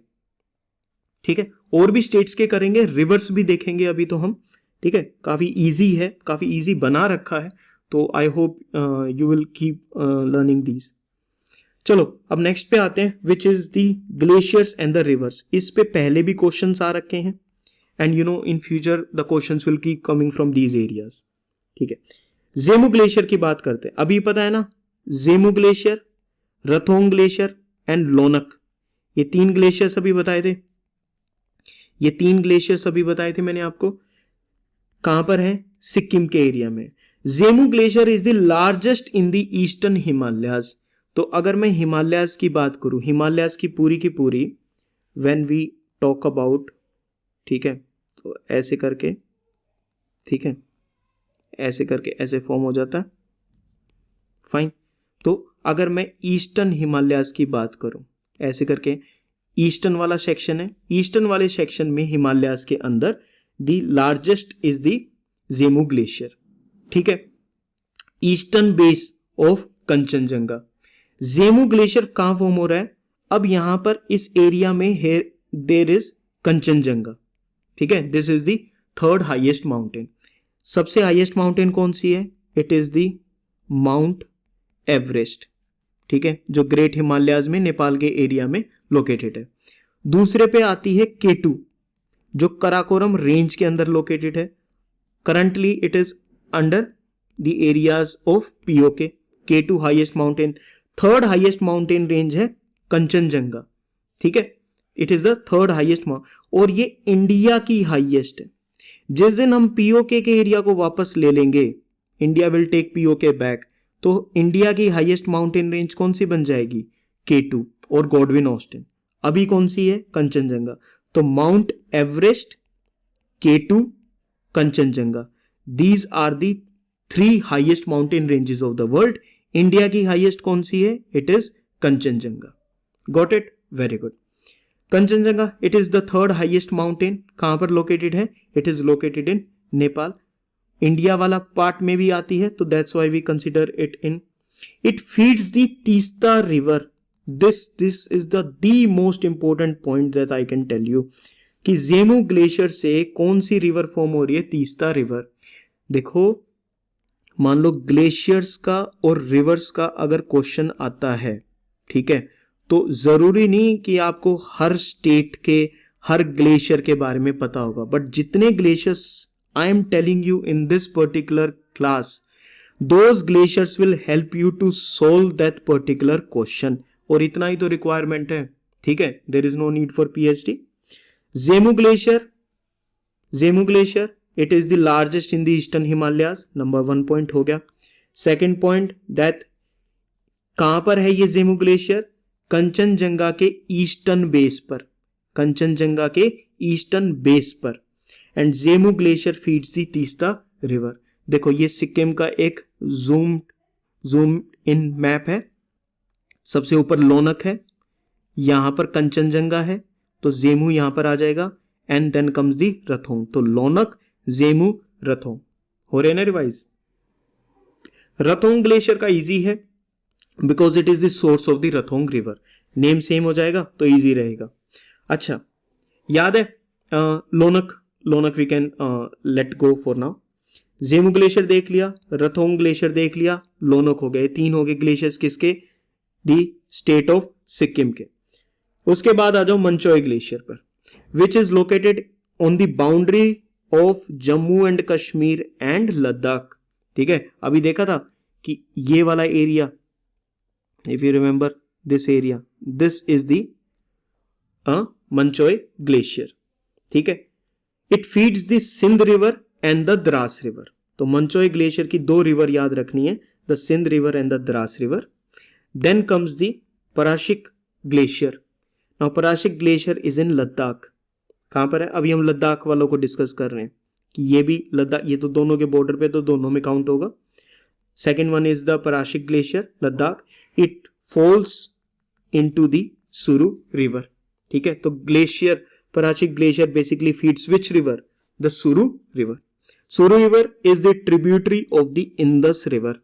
ठीक है, और भी स्टेट्स के करेंगे, रिवर्स भी देखेंगे अभी तो हम. ठीक है, काफी इजी है, काफी इजी बना रखा है, तो आई hope you will keep learning these. चलो अब नेक्स्ट पे आते हैं, which is the glaciers and the reverse. इस पे पहले भी क्वेश्चंस आ रखे हैं and you know in future the questions will keep coming from these areas. ठीक है, जेमू ग्लेशियर की बात करते हैं. अभी पता है ना, जेमू ग्लेशियर, रथोंग ग्लेशियर एंड लोनक, ये 3 ग्लेशियर्स अभी बताए थे. ये 3 ग्लेशियर्स अभी बताए थे मैंने आपको. कहां पर है? सिक्किम के एरिया में. Zemu glacier is the largest in the eastern Himalayas. तो अगर मैं हिमालयाज की बात करूं, हिमालयाज की पूरी व्हेन वी टॉक अबाउट, ठीक है, तो ऐसे करके, ठीक है, ऐसे करके ऐसे फॉर्म हो जाता है. फाइन. तो अगर मैं ईस्टर्न हिमालयाज की बात करूं, ऐसे करके ईस्टर्न वाला सेक्शन है, ईस्टर्न वाले सेक्शन में हिमालयाज के अंदर the largest is the Zemu glacier. ठीक है, eastern base of Kanchenjunga. Zemu glacier कहां फॉर्म हो रहा है? अब यहां पर इस एरिया में देर इज कंचनजंगा, ठीक है। This is the third highest mountain. सबसे हाईएस्ट माउंटेन कौन सी है? It is the mount Everest, ठीक है, जो ग्रेट हिमालयाज में नेपाल के एरिया में लोकेटेड है। दूसरे पे आती है K2, जो कराकोरम रेंज के अंदर लोकेटेड है। Currently it is under the areas of POK। K2 highest mountain. Third highest mountain range है कंचनजंगा, ठीक है, it is the third highest और ये इंडिया की हाईएस्ट है। जिस दिन हम POK के एरिया को वापस ले लेंगे, India will take POK back, तो इंडिया की हाईएस्ट माउंटेन रेंज कौन सी बन जाएगी? K2 और गॉडविन ऑस्टिन। अभी कौन सी है? कंचनजंगा। तो mount Everest, K2, Kanchenjunga, these are the 3 highest mountain ranges of the world. India की हाईएस्ट कौन सी है? It is Kanchenjunga. Got it? Very good. Kanchenjunga, it is the third highest mountain. कहां पर लोकेटेड है? It is located in Nepal. India वाला पार्ट में भी आती है, तो that's why we consider it in. It feeds the Teesta river. This is the most important point that I can tell you कि जेमू ग्लेशियर से कौन सी रिवर फॉर्म हो रही है? तीस्ता रिवर। देखो, मान लो ग्लेशियर्स का और रिवर्स का अगर क्वेश्चन आता है, ठीक है, तो जरूरी नहीं कि आपको हर स्टेट के हर ग्लेशियर के बारे में पता होगा, बट जितने glaciers I am telling you in this particular class, those glaciers will help you to solve that particular question. और इतना ही तो रिक्वायरमेंट है, ठीक है, there is no need for PhD। Zemu glacier, it is the largest in the eastern Himalayas. Number 1 point हो गया। सेकेंड पॉइंट, दैट कहां पर है ये जेमू ग्लेशियर? कंचनजंगा के ईस्टर्न बेस पर, कंचनजंगा के ईस्टर्न बेस पर। And Zemu glacier feeds the Teesta river. देखो, ये सिक्किम का एक जूम इन मैप है। सबसे ऊपर लोनक है, यहां पर कंचनजंगा है, तो जेमू यहां पर आ जाएगा। And then comes the Rathong. तो लोनक, जेमू, रथोंग। हो रहे ना रिवाइज? रथोंग ग्लेशियर का इजी है because it is the source of the Rathong river. Name same हो जाएगा तो इजी रहेगा। अच्छा, याद है Lonak we can let go for now. Zemu glacier देख लिया, रथोंग ग्लेशियर देख लिया, लोनक हो गए। 3 हो गए ग्लेशियर्स किसके? दी स्टेट ऑफ सिक्किम के। उसके बाद आ जाओ मंचोई ग्लेशियर पर, which is located on the boundary of Jammu and Kashmir and Ladakh, ठीक है। अभी देखा था कि ये वाला area, if you remember this area, this is the Machoi glacier, ठीक है। It feeds the Sindh river and the Drass river. तो मंचोई ग्लेशियर की 2 रिवर याद रखनी है, the Sindh river and the Drass river. Then comes the Parachik glacier. Now Parachik glacier is in Ladakh. कहां पर है? अभी हम लद्दाख वालों को डिस्कस कर रहे हैं कि ये भी लद्दाख, ये तो दोनों के बॉर्डर पे, तो दोनों में काउंट होगा। Second one is the Parachik glacier, Ladakh. It falls into the Suru river, ठीक है। तो glacier, Parachik glacier basically feeds which river? The Suru river. Suru river is the tributary of the Indus river,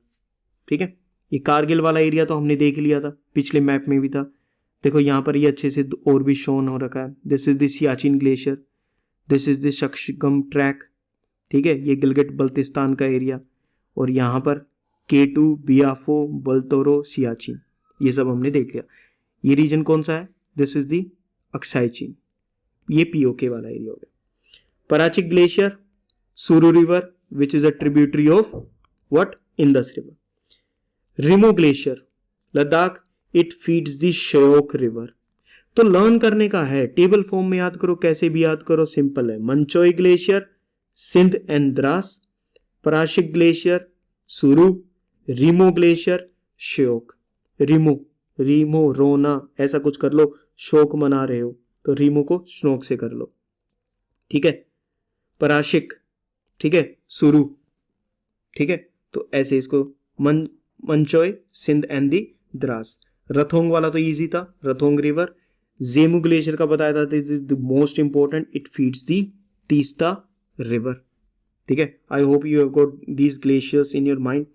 ठीक है। ये कारगिल वाला एरिया तो हमने देख लिया था, पिछले मैप में भी था। देखो यहां पर ये अच्छे से और भी शोन हो रखा है। This is the Siachen glacier, this is the Shaksgam track, ठीक है, ये गिलगित बल्तिस्तान का एरिया। और यहां पर K2, बियाफो, बल्तोरो, सियाचिन, ये सब हमने देख लिया। ये रीजन कौन सा है? दिस इज द अक्साई चीन, ये POK वाला एरिया हो गया। Parachik glacier, Suru river which is a tributary of what? Indus river. Rimo glacier, Ladakh, it feeds the Shyok river. तो लर्न करने का है, टेबल फॉर्म में याद करो, कैसे भी याद करो, सिंपल है। Machoi glacier, Sindh and Drass, Parachik glacier, Suru, Rimo glacier, Shyok. रिमो रोना ऐसा कुछ कर लो, शोक मना रहे हो तो रिमो को श्नोक से कर लो, ठीक है। पराशिक, ठीक है, सुरु, ठीक है। तो ऐसे इसको मंचोय, सिंध एंड दी द्रास। रथोंग वाला तो इजी था, रथोंग रिवर। जेमू ग्लेशियर का बताया था, this is the most important, it feeds the Teesta river, ठीक है। आई hope you have got these glaciers in your mind.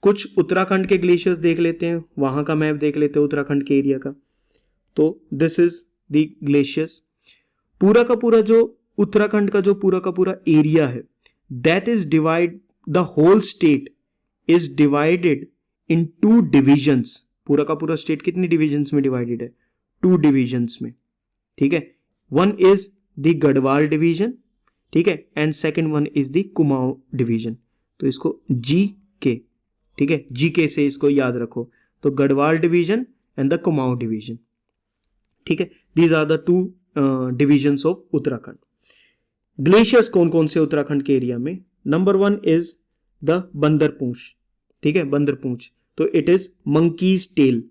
कुछ उत्तराखंड के ग्लेशियर्स देख लेते हैं, वहां का मैप देख लेते हैं उत्तराखंड के एरिया का। तो दिस इज द ग्लेशियर्स। पूरा का पूरा जो उत्तराखंड का जो पूरा का पूरा एरिया है, that is divide, the whole state is divided in 2 divisions. पूरा का पूरा स्टेट कितनी डिविजन्स में डिवाइडेड है? 2 डिविजन्स में, ठीक है। One is the Garhwal division, ठीक है, and second one is the Kumaon division. तो इसको जी के, ठीक है, जी के से इसको याद रखो। तो Garhwal division and the Kumaon division, ठीक है। These are the 2 divisions of Uttarakhand. Glaciers कौन कौन से उत्तराखंड के एरिया में? नंबर 1 इज द बंदरपूंछ, ठीक है, बंदरपूंछ। तो इट इज मंकीज टेल,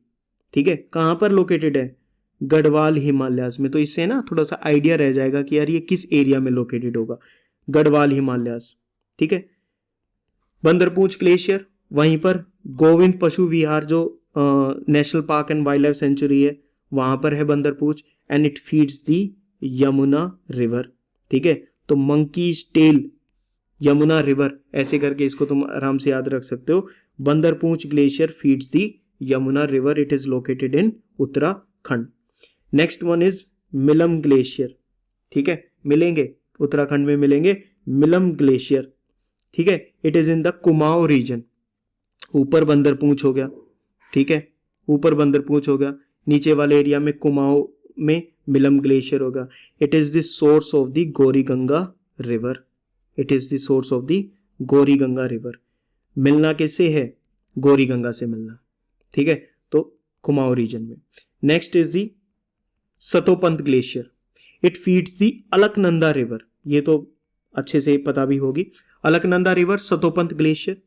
ठीक है। कहां पर लोकेटेड है? गढ़वाल हिमालयाज में। तो इससे ना थोड़ा सा आइडिया रह जाएगा कि यार ये किस एरिया में लोकेटेड होगा। गढ़वाल हिमालयाज, ठीक है। बंदरपूंछ ग्लेशियर, वहीं पर गोविंद पशु विहार जो national park and wild life sanctuary है, वहां पर है Bandarpunch, and it feeds the Yamuna river, ठीक है। तो मंकीज टेल यमुना रिवर, ऐसे करके इसको तुम आराम से याद रख सकते हो। Bandarpunch glacier feeds the Yamuna river, it is located in Uttarakhand. Next one is Milam glacier, ठीक है, मिलेंगे उत्तराखंड में, मिलेंगे मिलम ग्लेशियर, ठीक है। It is in the Kumaon region. ऊपर बंदरपूंछ हो गया, ठीक है, ऊपर बंदरपूंछ हो गया, नीचे वाले एरिया में कुमाऊं में मिलम ग्लेशियर होगा। It is the source of the Gauri Ganga river, it is the source of the Gauri Ganga river. मिलना किससे है? गौरी गंगा से मिलना, ठीक है, तो कुमाऊं रीजन में। Next is the Satopanth glacier, it feeds the Alaknanda river. ये तो अच्छे से पता भी होगी, Alaknanda river, Satopanth glacier.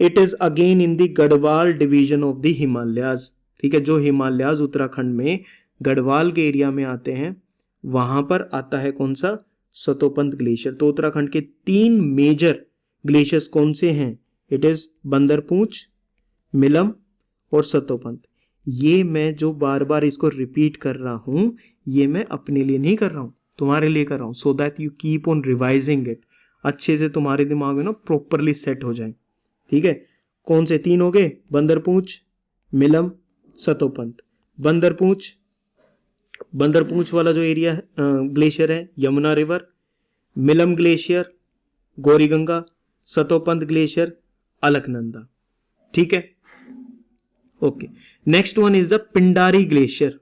It is again in the Garhwal division of the Himalayas, ठीक है। जो हिमालयाज उत्तराखंड में गढ़वाल के एरिया में आते हैं, वहां पर आता है कौन सा? सतोपंत ग्लेशियर। तो उत्तराखंड के 3 मेजर ग्लेशियर्स कौन से हैं? इट इज बंदरपूंछ, मिलम और सतोपंत। ये मैं जो बार बार इसको रिपीट कर रहा हूं, ये मैं अपने लिए नहीं कर रहा हूं, तुम्हारे लिए कर रहा हूं, सो that you keep on revising it, अच्छे से तुम्हारे दिमाग में ना प्रॉपरली सेट हो जाए, ठीक है। कौन से 3 हो गए? बंदरपूंछ, मिलम, सतोपंत। बंदरपूंछ, बंदरपूंछ वाला जो एरिया है, ग्लेशियर है Yamuna river. Milam glacier Gauri Ganga, Satopanth glacier Alaknanda, ठीक है, okay. Next one is the Pindari glacier,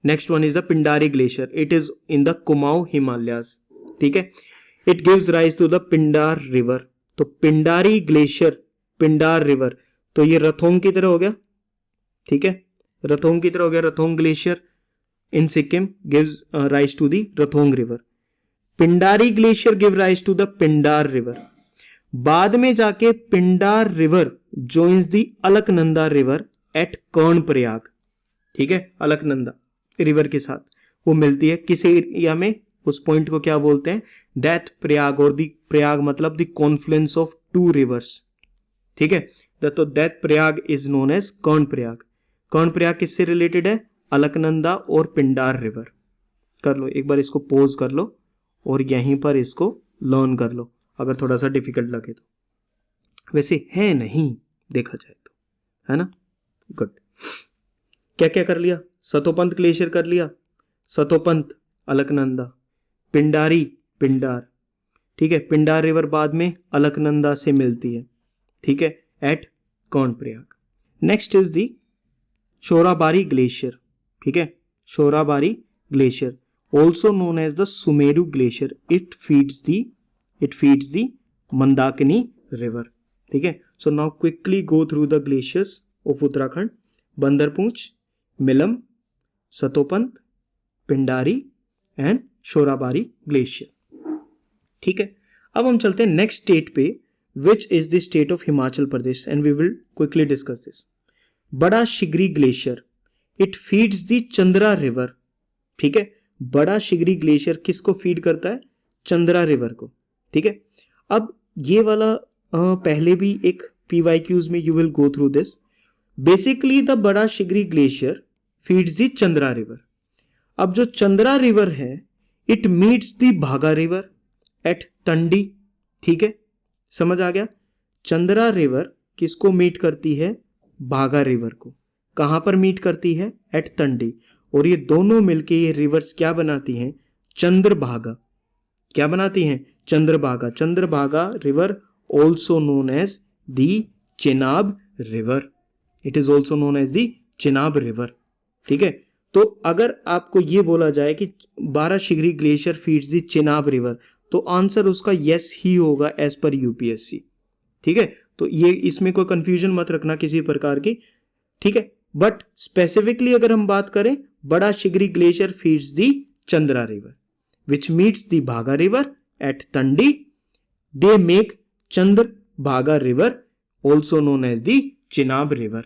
next one is the Pindari glacier, it is in the Kumaon Himalayas, ठीक है। It gives rise to the Pindar river. तो पिंडारी ग्लेशियर, पिंडार रिवर, तो ये रथोंग की तरह हो गया, ठीक है, रथोंग की तरह हो गया। Rathong glacier in Sikkim gives rise to the Rathong river. Pindari glacier give rise to the Pindar river. बाद में जाके Pindar river joins the Alaknanda river at Karnaprayag, ठीक है, अलकनंदा रिवर के साथ वो मिलती है किस एरिया में? उस पॉइंट को क्या बोलते हैं? दैट प्रयाग, और दी प्रयाग मतलब द कॉन्फ्लुएंस ऑफ 2 रिवर्स, ठीक है। तो that Prayag is known as Karnaprayag. Karnaprayag किससे रिलेटेड है? अलकनंदा और पिंडार रिवर। कर लो एक बार, इसको पॉज कर लो और यहीं पर इसको लर्न कर लो, अगर थोड़ा सा डिफिकल्ट लगे तो। वैसे है नहीं, देखा जाए तो, है ना। गुड। क्या क्या कर लिया? सतोपंत ग्लेशियर कर लिया, सतोपंत अलकनंदा, पिंडारी पिंडार, ठीक है। पिंडार रिवर बाद में अलकनंदा से मिलती है, ठीक है, at Karnaprayag. Next is the Chorabari glacier, ठीक है, Chorabari glacier also known as the Sumeru glacier. It feeds the Mandakini river, ठीक है। So now quickly go through the glaciers of Uttarakhand. Bandarpunch, Milam, Satopanth, Pindari and Chorabari glacier, ठीक है। अब हम चलते हैं नेक्स्ट स्टेट पे, which is the state of Himachal Pradesh, and we will quickly discuss this. Bara Shigri glacier, it feeds the Chandra river, ठीक है। बड़ा शिगरी ग्लेशियर किसको फीड करता है? चंद्रा रिवर को, ठीक है। अब ये वाला पहले भी एक PYQs में you will go through this. Basically the Bara Shigri glacier feeds the Chandra river. अब जो चंद्रा रिवर है, it meets the Bhaga river at Tandi, ठीक है, समझ आ गया। चंद्रा रिवर किसको मीट करती है? भागा रिवर को। कहां पर मीट करती है? एट तंडी। और ये दोनों मिलके ये रिवर्स क्या बनाती हैं? चंद्रभागा। क्या बनाती हैं? Chandrabhaga. Chandrabhaga river also known as the Chenab river. It is also known as the Chenab river. ठीक है, तो अगर आपको ये बोला जाए कि 12 शिगरी ग्लेशियर फीड्स दी चेनाब रिवर, तो आंसर उसका यस ही होगा एज पर यूपीएससी। ठीक है, तो ये इसमें कोई कंफ्यूजन मत रखना किसी प्रकार की। ठीक है, बट स्पेसिफिकली अगर हम बात करें, Bara Shigri glacier feeds the Chandra river which meets the Bhaga river at Tandi. They make Chandrabhaga river also known as the Chenab river.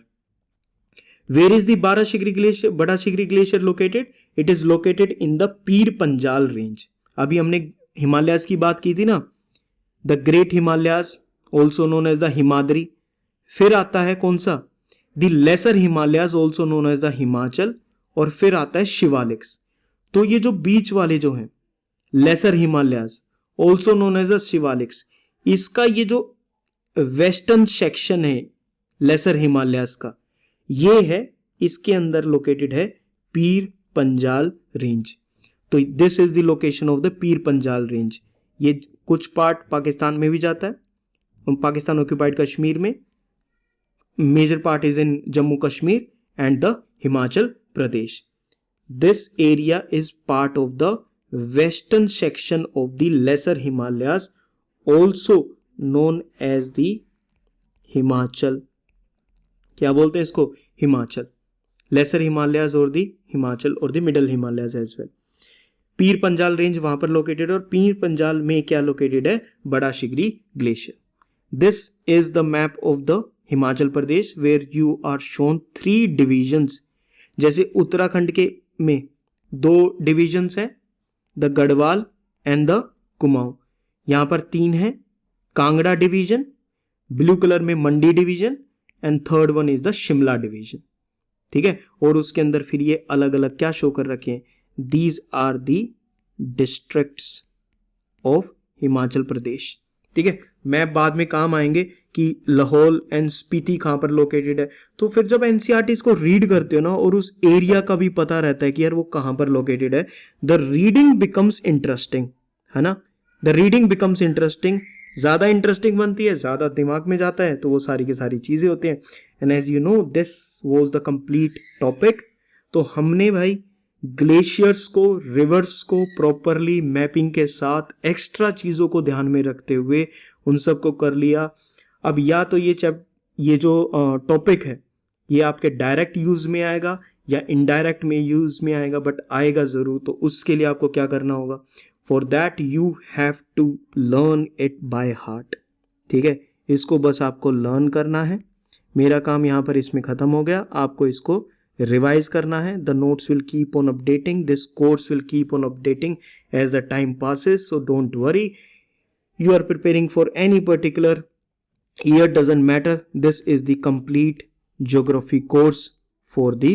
Where is the Bara Shigri Glacier, Bada Shigri Glacier located? It is located in the Pir Panjal range. अभी हमने हिमालयाज की बात की थी ना, the great Himalayas also known as the Himadri. फिर आता है कौन सा? The lesser Himalayas also known as the Himachal. और फिर आता है शिवालिक्स। तो ये जो बीच वाले जो हैं lesser Himalayas also known as the Shivaliks, इसका ये जो वेस्टर्न सेक्शन है लेसर हिमालयाज का, ये है, इसके अंदर लोकेटेड है पीर पंजाल रेंज। तो this is the location of the Pir Panjal range. ये कुछ पार्ट पाकिस्तान में भी जाता है, पाकिस्तान ऑक्यूपाइड कश्मीर में। Major part is in Jammu Kashmir and the Himachal Pradesh. This area is part of the western section of the lesser Himalayas also known as the Himachal. क्या बोलते हैं इसको? हिमाचल। लेसर हिमालयाज और दी हिमाचल और the middle Himalayas as well. Pir Panjal range वहां पर लोकेटेड है, और पीर पंजाल में क्या लोकेटेड है? Bara Shigri glacier. This is the map of the Himachal Pradesh where you are shown 3 divisions. जैसे उत्तराखंड के में 2 डिविजन्स हैं, the Garhwal and the Kumaon. यहां पर 3 है, कांगड़ा डिवीजन, ब्लू कलर में Mandi division, and third one is the Shimla division. ठीक है, और उसके अंदर फिर ये अलग अलग क्या शो कर रखे हैं? These are the districts of Himachal Pradesh. ठीक है, मैं बाद में काम आएंगे कि लाहौल एंड स्पीति कहां पर लोकेटेड है। तो फिर जब एनसीईआरटी को रीड करते हो ना, और उस एरिया का भी पता रहता है कि यार वो कहां पर लोकेटेड है, द रीडिंग बिकम्स इंटरेस्टिंग, है ना। द रीडिंग बिकम्स इंटरेस्टिंग, ज्यादा इंटरेस्टिंग बनती है, ज्यादा दिमाग में जाता है, तो वो सारी की सारी चीजें होती हैं। And as you know this was the complete topic. तो हमने भाई ग्लेशियर्स को, रिवर्स को प्रॉपरली मैपिंग के साथ एक्स्ट्रा चीजों को ध्यान में रखते हुए उन सबको कर लिया। अब या तो ये जो टॉपिक है ये आपके डायरेक्ट यूज में आएगा या इनडायरेक्ट में यूज में आएगा, बट आएगा जरूर। तो उसके लिए आपको क्या करना होगा? For that you have to learn it by heart. ठीक है, इसको बस आपको लर्न करना है। मेरा काम यहाँ पर इसमें खत्म हो गया, आपको इसको रिवाइज करना है। The notes will keep on updating, this course will keep on updating as the time passes, so don't worry. You are preparing for any particular year, doesn't matter. This is the complete geography course for the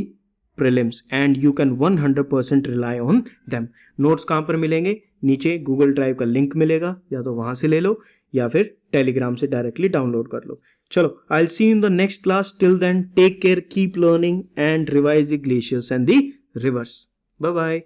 prelims and you can 100% rely on them. Notes कहाँ पर मिलेंगे? नीचे गूगल ड्राइव का लिंक मिलेगा, या तो वहां से ले लो या फिर टेलीग्राम से डायरेक्टली डाउनलोड कर लो। चलो, I will see you in the next class. Till then take care, keep learning and revise the glaciers and the rivers. Bye bye.